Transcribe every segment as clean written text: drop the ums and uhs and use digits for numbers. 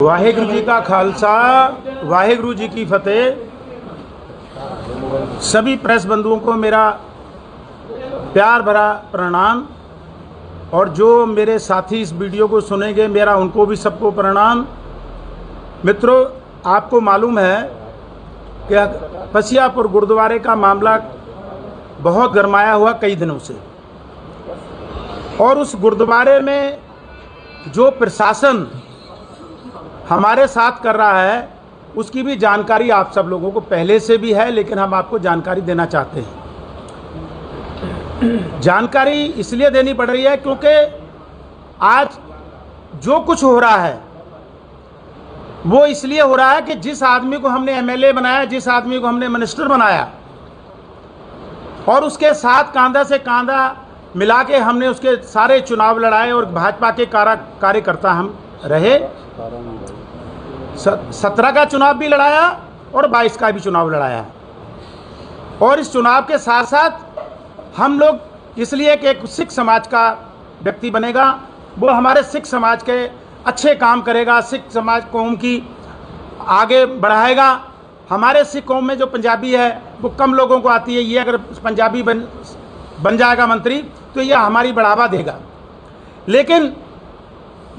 वाहेगुरु जी का खालसा, वाहेगुरु जी की फतेह। सभी प्रेस बंधुओं को मेरा प्यार भरा प्रणाम, और जो मेरे साथी इस वीडियो को सुनेंगे मेरा उनको भी सबको प्रणाम। मित्रों, आपको मालूम है कि पसियापुर गुरुद्वारे का मामला बहुत गरमाया हुआ कई दिनों से, और उस गुरुद्वारे में जो प्रशासन हमारे साथ कर रहा है उसकी भी जानकारी आप सब लोगों को पहले से भी है, लेकिन हम आपको जानकारी देना चाहते हैं। जानकारी इसलिए देनी पड़ रही है क्योंकि आज जो कुछ हो रहा है वो इसलिए हो रहा है कि जिस आदमी को हमने एमएलए बनाया, जिस आदमी को हमने मिनिस्टर बनाया, और उसके साथ कंधा से कंधा मिला के हमने उसके सारे चुनाव लड़ाए और भाजपा के कार्यकर्ता हम रहे। 17 का चुनाव भी लड़ाया और 22 का भी चुनाव लड़ाया, और इस चुनाव के साथ साथ हम लोग इसलिए कि एक सिख समाज का व्यक्ति बनेगा, वो हमारे सिख समाज के अच्छे काम करेगा, सिख समाज कौम की आगे बढ़ाएगा। हमारे सिख कौम में जो पंजाबी है वो कम लोगों को आती है, ये अगर पंजाबी बन जाएगा मंत्री तो ये हमारी बढ़ावा देगा। लेकिन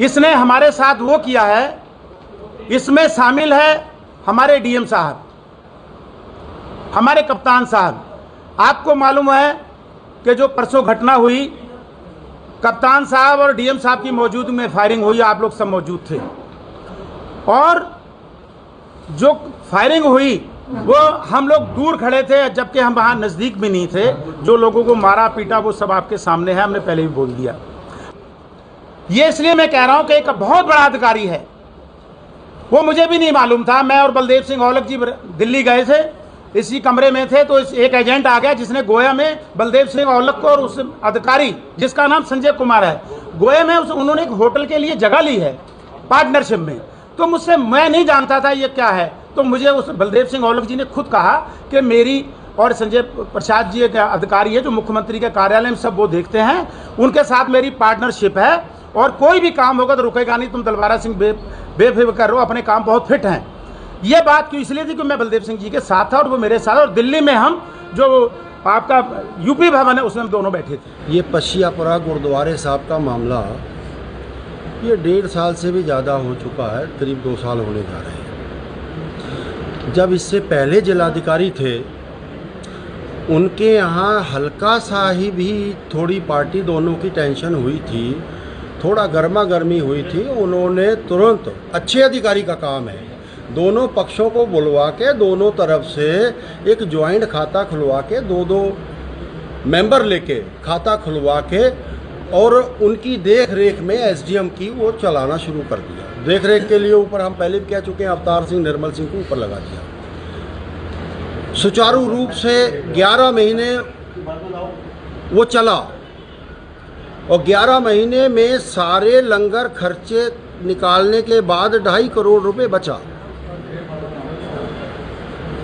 इसने हमारे साथ वो किया है, इसमें शामिल है हमारे डीएम साहब, हमारे कप्तान साहब। आपको मालूम है कि जो परसों घटना हुई, कप्तान साहब और डीएम साहब की मौजूदगी में फायरिंग हुई, आप लोग सब मौजूद थे, और जो फायरिंग हुई वो हम लोग दूर खड़े थे, जबकि हम वहाँ नज़दीक भी नहीं थे। जो लोगों को मारा पीटा वो सब आपके सामने है, हमने पहले भी बोल दिया। ये इसलिए मैं कह रहा हूँ कि एक बहुत बड़ा अधिकारी है, वो मुझे भी नहीं मालूम था। मैं और बलदेव सिंह औलख जी दिल्ली गए थे, इसी कमरे में थे, तो एक एजेंट आ गया जिसने गोया में बलदेव सिंह औलख को और उस अधिकारी जिसका नाम संजय कुमार है, गोया में उन्होंने एक होटल के लिए जगह ली है पार्टनरशिप में। तो मुझसे, मैं नहीं जानता था ये क्या है, तो मुझे उस बलदेव सिंह औलख जी ने खुद कहा कि मेरी और संजय प्रसाद जी एक अधिकारी है जो मुख्यमंत्री के कार्यालय में सब वो देखते हैं, उनके साथ मेरी पार्टनरशिप है, और कोई भी काम होगा तो रुकेगा नहीं, तुम दलवारा सिंह बेफिक्र करो, अपने काम बहुत फिट हैं। ये बात क्यों इसलिए थी कि मैं बलदेव सिंह जी के साथ था और वो मेरे साथ, और दिल्ली में हम जो आपका यूपी भवन है उसमें हम दोनों बैठे थे। ये पसियापुरा गुरुद्वारे साहब का मामला ये 1.5 साल से भी ज़्यादा हो चुका है, करीब 2 साल होने जा रहे हैं। जब इससे पहले जिलाधिकारी थे उनके यहाँ हल्का सा ही भी थोड़ी पार्टी दोनों की टेंशन हुई थी, थोड़ा गर्मा गर्मी हुई थी, उन्होंने तुरंत, अच्छे अधिकारी का काम है, दोनों पक्षों को बुलवा के दोनों तरफ से एक ज्वाइंट खाता खुलवा के 2-2 मेंबर लेके खाता खुलवा के और उनकी देख रेख में एसडीएम की वो चलाना शुरू कर दिया। देख रेख के लिए ऊपर हम पहले भी कह चुके हैं, अवतार सिंह निर्मल सिंह को ऊपर लगा दिया। सुचारू रूप से 11 महीने वो चला, और 11 महीने में सारे लंगर खर्चे निकालने के बाद 2.5 करोड़ रुपए बचा।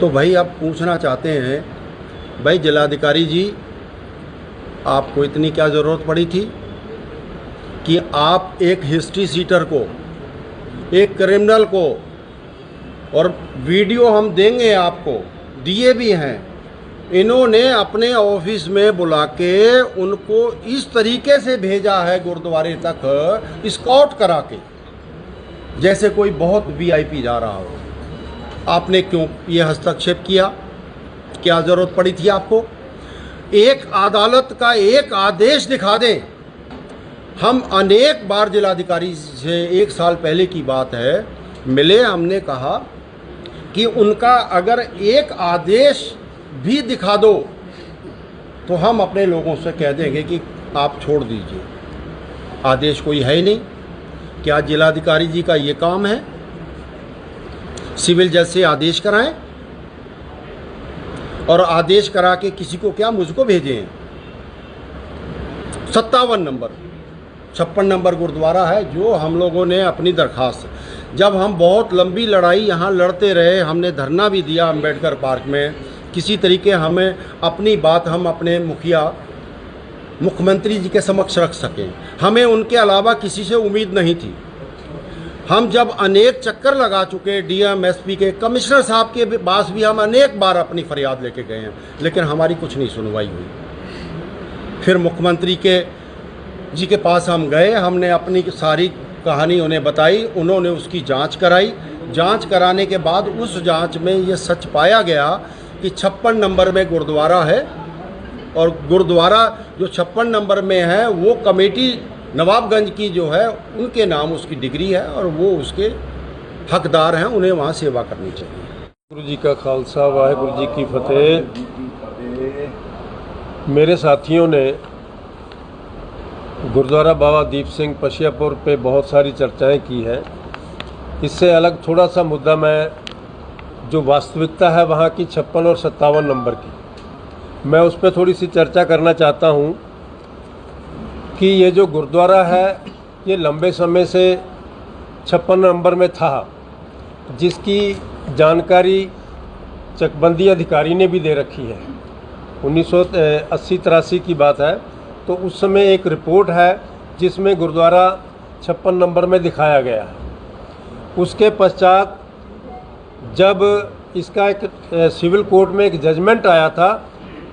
तो भाई अब पूछना चाहते हैं, भाई जिलाधिकारी जी, आपको इतनी क्या ज़रूरत पड़ी थी कि आप एक हिस्ट्री सीटर को, एक क्रिमिनल को, और वीडियो हम देंगे आपको, दिए भी हैं, इन्होंने अपने ऑफिस में बुला के उनको इस तरीके से भेजा है गुरुद्वारे तक, स्काउट करा के, जैसे कोई बहुत वीआईपी जा रहा हो। आपने क्यों ये हस्तक्षेप किया? क्या ज़रूरत पड़ी थी आपको? एक अदालत का एक आदेश दिखा दें। हम अनेक बार जिलाधिकारी से 1 साल पहले की बात है मिले, हमने कहा कि उनका अगर एक आदेश भी दिखा दो तो हम अपने लोगों से कह देंगे कि आप छोड़ दीजिए, आदेश कोई है ही नहीं। क्या जिलाधिकारी जी का ये काम है सिविल जज से आदेश कराएं, और आदेश करा के किसी को क्या मुझको भेजें? 57 नंबर 56 नंबर गुरुद्वारा है जो हम लोगों ने अपनी दरख्वास्त, जब हम बहुत लंबी लड़ाई यहाँ लड़ते रहे, हमने धरना भी दिया अम्बेडकर पार्क में, किसी तरीके हमें अपनी बात हम अपने मुख्यमंत्री जी के समक्ष रख सकें, हमें उनके अलावा किसी से उम्मीद नहीं थी। हम जब अनेक चक्कर लगा चुके, डीएम एसपी के, कमिश्नर साहब के पास भी हम अनेक बार अपनी फरियाद लेके गए हैं, लेकिन हमारी कुछ नहीं सुनवाई हुई। फिर मुख्यमंत्री जी के पास हम गए, हमने अपनी सारी कहानी उन्हें बताई, उन्होंने उसकी जांच कराई। जांच कराने के बाद उस जांच में ये सच पाया गया कि 56 नंबर में गुरुद्वारा है, और गुरुद्वारा जो 56 नंबर में है वो कमेटी नवाबगंज की जो है उनके नाम उसकी डिग्री है और वो उसके हकदार हैं, उन्हें वहाँ सेवा करनी चाहिए। गुरु जी का खालसा, वाहिगुरु जी की फतेह। मेरे साथियों ने गुरुद्वारा बाबा दीप सिंह पशियापुर पे बहुत सारी चर्चाएं की हैं। इससे अलग थोड़ा सा मुद्दा मैं, जो वास्तविकता है वहाँ की 56 और 57 नंबर की, मैं उस पर थोड़ी सी चर्चा करना चाहता हूँ कि ये जो गुरुद्वारा है ये लंबे समय से 56 नंबर में था, जिसकी जानकारी चकबंदी अधिकारी ने भी दे रखी है। 1980-83 की बात है, तो उस समय एक रिपोर्ट है जिसमें गुरुद्वारा 56 नंबर में दिखाया गया है। उसके पश्चात जब इसका एक सिविल कोर्ट में एक जजमेंट आया था,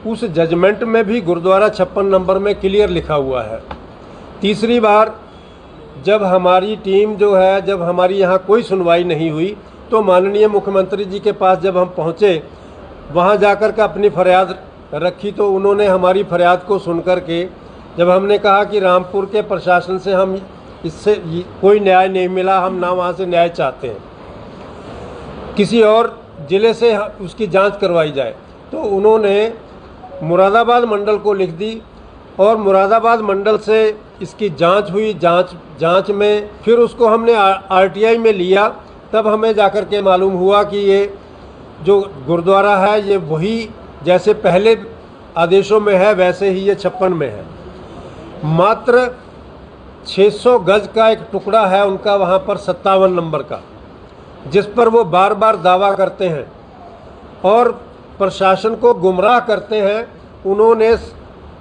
उस जजमेंट में भी गुरुद्वारा 56 नंबर में क्लियर लिखा हुआ है। तीसरी बार जब हमारी टीम जो है, जब हमारी यहाँ कोई सुनवाई नहीं हुई, तो माननीय मुख्यमंत्री जी के पास जब हम पहुँचे, वहाँ जाकर के अपनी फरियाद रखी, तो उन्होंने हमारी फरियाद को सुनकर के, जब हमने कहा कि रामपुर के प्रशासन से हम इससे कोई न्याय नहीं मिला, हम ना वहाँ से न्याय चाहते हैं, किसी और ज़िले से उसकी जांच करवाई जाए, तो उन्होंने मुरादाबाद मंडल को लिख दी और मुरादाबाद मंडल से इसकी जांच हुई। जांच में फिर उसको हमने आरटीआई में लिया, तब हमें जाकर के मालूम हुआ कि ये जो गुरुद्वारा है ये वही जैसे पहले आदेशों में है वैसे ही ये 56 में है। मात्र 600 गज का एक टुकड़ा है उनका वहाँ पर 57 नंबर का, जिस पर वो बार बार दावा करते हैं और प्रशासन को गुमराह करते हैं। उन्होंने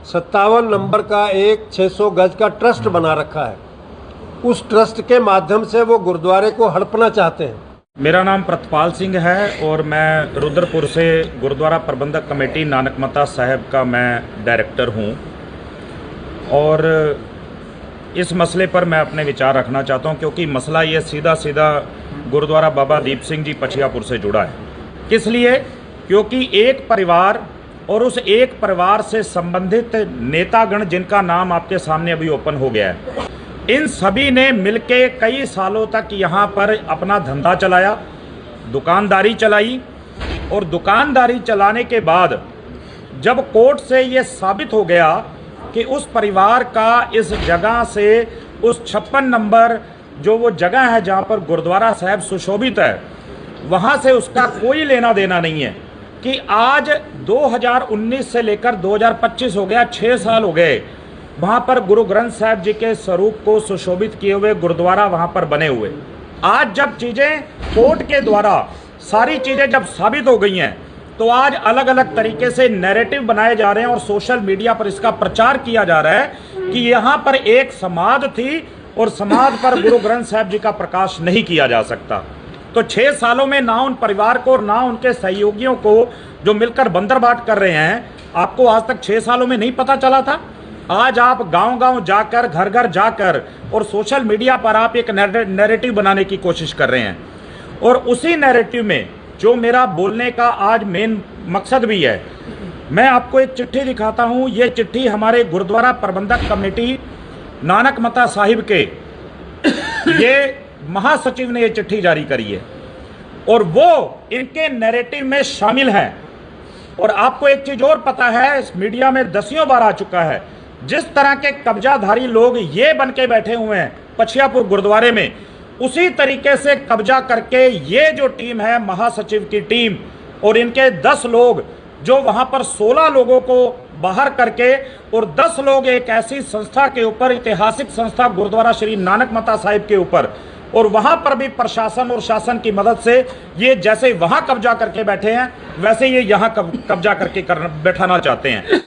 57 नंबर का एक 600 गज का ट्रस्ट बना रखा है, उस ट्रस्ट के माध्यम से वो गुरुद्वारे को हड़पना चाहते हैं। मेरा नाम प्रतपाल सिंह है और मैं रुद्रपुर से गुरुद्वारा प्रबंधक कमेटी नानकमता साहिब का मैं डायरेक्टर हूं, और इस मसले पर मैं अपने विचार रखना चाहता हूं, क्योंकि मसला ये सीधा सीधा गुरुद्वारा बाबा दीप सिंह जी पछियापुर से जुड़ा है। किस लिए? क्योंकि एक परिवार और उस एक परिवार से संबंधित नेतागण, जिनका नाम आपके सामने अभी ओपन हो गया है, इन सभी ने मिलके कई सालों तक यहाँ पर अपना धंधा चलाया, दुकानदारी चलाई, और दुकानदारी चलाने के बाद जब कोर्ट से ये साबित हो गया कि उस परिवार का इस जगह से, उस 56 नंबर जो वो जगह है जहाँ पर गुरुद्वारा साहिब सुशोभित है, वहाँ से उसका कोई लेना देना नहीं है, कि आज 2019 से लेकर 2025 हो गया, 6 साल हो गए, वहाँ पर गुरु ग्रंथ साहिब जी के स्वरूप को सुशोभित किए हुए गुरुद्वारा वहाँ पर बने हुए। आज जब चीज़ें कोर्ट के द्वारा सारी चीज़ें जब साबित हो गई हैं, तो आज अलग अलग तरीके से नैरेटिव बनाए जा रहे हैं और सोशल मीडिया पर इसका प्रचार किया जा रहा है कि यहाँ पर एक समाध थी और समाध पर गुरु ग्रंथ साहिब जी का प्रकाश नहीं किया जा सकता। तो 6 सालों में ना उन परिवार को, ना उनके सहयोगियों को जो मिलकर बंदरबाट कर रहे हैं, आपको आज तक 6 सालों में नहीं पता चला था? आज आप गांव-गांव जाकर, घर घर जाकर और सोशल मीडिया पर आप एक नैरेटिव बनाने की कोशिश कर रहे हैं, और उसी नैरेटिव में जो मेरा बोलने का आज मेन मकसद भी है, मैं आपको एक चिट्ठी दिखाता हूं। ये चिट्ठी हमारे गुरुद्वारा प्रबंधक कमेटी नानकमता साहिब के ये महासचिव ने ये चिट्ठी जारी करी है, और वो इनके नैरेटिव में शामिल है। और आपको एक चीज और पता है, इस मीडिया में दसियों बार आ चुका है, जिस तरह के कब्जाधारी लोग ये बन के बैठे हुए हैं पछियापुर गुरुद्वारे में, उसी तरीके से कब्जा करके ये जो टीम है महासचिव की टीम, और इनके 10 लोग जो वहां पर 16 लोगों को बाहर करके और 10 लोग एक ऐसी संस्था के ऊपर, ऐतिहासिक संस्था गुरुद्वारा श्री नानकमता साहिब के ऊपर, और वहां पर भी प्रशासन और शासन की मदद से ये जैसे वहां कब्जा करके बैठे हैं, वैसे ये यहां कब्जा करके बैठाना चाहते हैं।